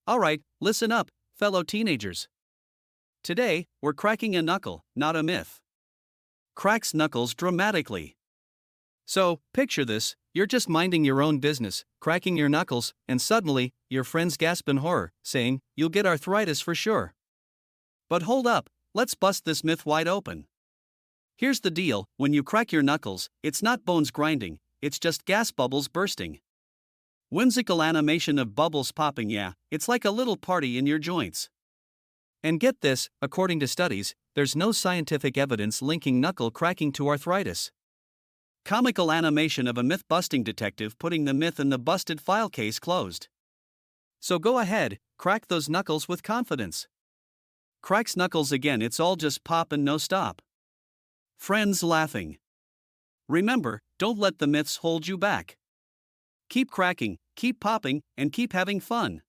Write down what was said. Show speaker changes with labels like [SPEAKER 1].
[SPEAKER 1] Alright, listen up, fellow teenagers. Today, we're cracking a knuckle, not a myth. Cracks knuckles dramatically. So, picture this: you're just minding your own business, cracking your knuckles, and suddenly, your friends gasp in horror, saying, "You'll get arthritis for sure." But hold up, let's bust this myth wide open. Here's the deal: when you crack your knuckles, it's not bones grinding, it's just gas bubbles bursting. Whimsical animation of bubbles popping, yeah, it's like a little party in your joints. And get this, according to studies, there's no scientific evidence linking knuckle cracking to arthritis. Comical animation of a myth-busting detective putting the myth in the busted file case closed. So go ahead, crack those knuckles with confidence. Cracks knuckles again, it's all just pop and no stop. Friends laughing. Remember, don't let the myths hold you back. Keep cracking, keep popping, and keep having fun.